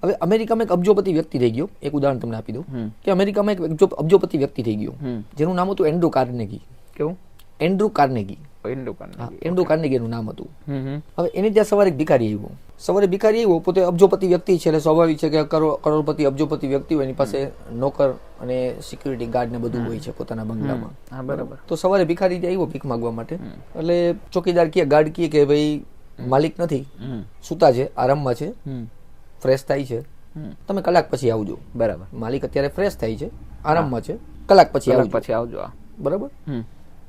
હવે અમેરિકામાં એક અબજોપતિ વ્યક્તિ થઈ ગયો. એક ઉદાહરણ તમને આપી દઉં કે અમેરિકામાં એક અબજોપતિ વ્યક્તિ થઈ ગયો જેનું નામ હતું એન્ડ્રુ કાર્નેગી. કેવું? Andrew Carnegie. એન્ડ્રુ કાર્નેગીનું નામ હતું. હવે એની ત્યાં સવારે એક ભિખારી આવ્યો. સવારે ભિખારી આવ્યો, પોતે અબજોપતિ વ્યક્તિ છે એટલે સ્વાભાવિક છે કે કરોડપતિ અબજોપતિ વ્યક્તિ હોય એની પાસે નોકર અને સિક્યુરિટી ગાર્ડ ને બધું હોય છે પોતાના બંગલામાં. બરાબર. તો સવારે ભિખારી ત્યાં આવ્યો ભીખ માંગવા માટે. એટલે ચોકીદાર કહે, ગાર્ડ કહે કે ભાઈ માલિક નથી, સૂતા છે, આરામમાં છે, ફ્રેશ થાય છે, તમે કલાક પછી આવજો. બરાબર. માલિક અત્યારે ફ્રેશ થાય છે, આરામમાં છે, કલાક પછી આવજો. બરાબર.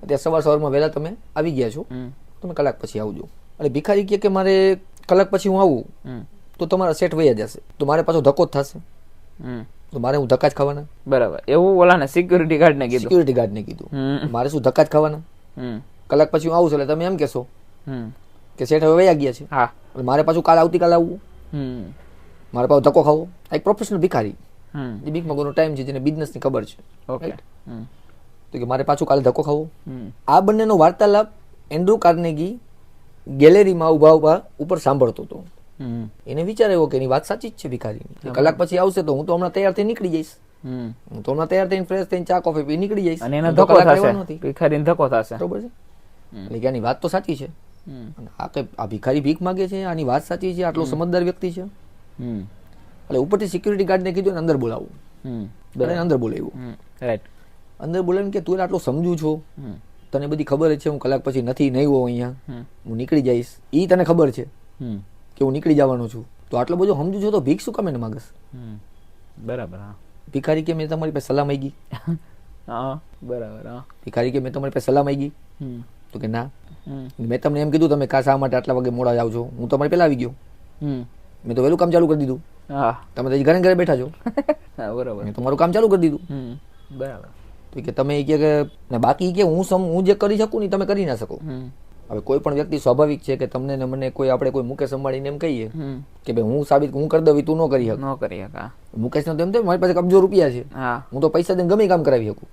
અત્યારે સવારમાં વહેલા તમે આવી ગયા છો, તમે કલાક પછી આવજો. એટલે ભિખારી કહે કે મારે કલાક પછી હું આવું તો તમારા સેટ વયા જશે, તો મારે પાછો ધક્કો જ થશે, તો મારે હું ધક્કા જ ખાવાના. બરાબર. એવું ઓલાને સિક્યુરિટી ગાર્ડને કીધું મારે શું ધક્કા જ ખાવાના. કલાક પછી હું આવું છું એટલે તમે એમ કહેશો કે સેટ હવે વયા ગયા છે, મારે પાછું આવતીકાલે આવવું, મારે પાછો ધક્કો ખાવો. એક પ્રોફેશનલ ભિખારી, જે ભીખ માંગવાનો ટાઈમ છે, જેને બિઝનેસની ખબર છે, તો કે મારે પાછું કાલે ધક્કો ખાવો. આ બંનેનો વાર્તાલાપ એન્ડ્રુ કાર્નેગી ગેલેરીમાં ઉભા ઉપર સાંભળતો હતો. એને વિચાર આવ્યો કે એની વાત સાચી જ છે ભિખારીની, કલાક પછી આવશે તો હું તો હમણાં તૈયાર થઈ નીકળી જઈશ, હું તો હમણાં તૈયાર થઈને ફ્રેશ થઈને ચા કોફી પી નીકળી જઈશ, અને એનો ધક્કો થશે, ભિખારીને ધક્કો થશે. બરોબર છે. એટલે કે આની વાત તો સાચી છે, આ ભિખારી ભીખ માંગે છે, આની વાત સાચી છે, આટલો સમજદાર વ્યક્તિ છે. એટલે ઉપરથી સિક્યુરિટી ગાર્ડને કીધું અંદર બોલાવું. અંદર બોલાવ્યું. રાઈટ. અંદર બોલાવીને કે તું આટલો સમજુ છો, તને બધી ખબર છે હું કલાક પછી નહીં હોઉં અહીંયા, હું નીકળી જઈશ, એ તને ખબર છે કે હું નીકળી જવાનો છું, તો આટલો બધો સમજુ છો તો ભીખ શું કામ એને માંગસ? બરાબર. ભિખારી કે મેં તમારી પાસે સલાહ માંગી. બરાબર. ભિખારી કે મેં તમારી પાસે સલાહ માંગી, તો કે ના, મેં તમને એમ કીધું તમે શા માટે આટલા વાગે મોડા જાવ છો, હું તમારી પહેલા આવી ગયો, મેં તો વહેલું કામ ચાલુ કરી દીધું, તમે તો ઘરે ઘરે બેઠા છો, બરાબર, મેં તમારું કામ ચાલુ કરી દીધું. બરાબર. તો કે તમે કે બાકી કે હું જે કરી શકું ને તમે કરી ના શકો. હવે કોઈ પણ વ્યક્તિ સ્વાભાવિક છે કે તમને ને મને આપણે કોઈ મુકેશ અંબાણીને એમ કહીએ કે ભાઈ હું કરી દઉં, તું ન કરી શક. મુકેશ ને તો એમ થાય મારી પાસે કબજો રૂપિયા છે, હું તો પૈસા દઈને ગમે કામ કરાવી શકું.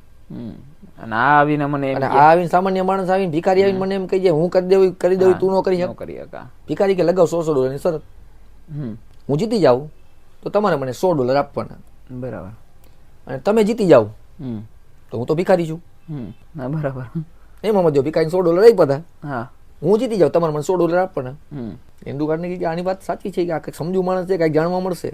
અને આ આવીને સામાન્ય માણસ આવીને ભિખારી આવીને મને એમ કહી જાય હું કરી દઉં, તું ન કરી શક. ભિખારી કે લગાવ $100 ની શરત, હું જીતી જાઉં તો તમારે મને $100 આપવાના. બરાબર. અને તમે જીતી જાઓ તો હું તો ભિખારી છું. બરાબર. એમાં મજો ભિખારી $100 લઈ પતા, હું જીતી જાઉં તમારે મને $100 આપવાના. એન્ડ્રુ કાર્નેગી કે આની વાત સાચી છે કે આ કંઈક સમજુ માણસ છે, કંઈક જાણવા મળશે.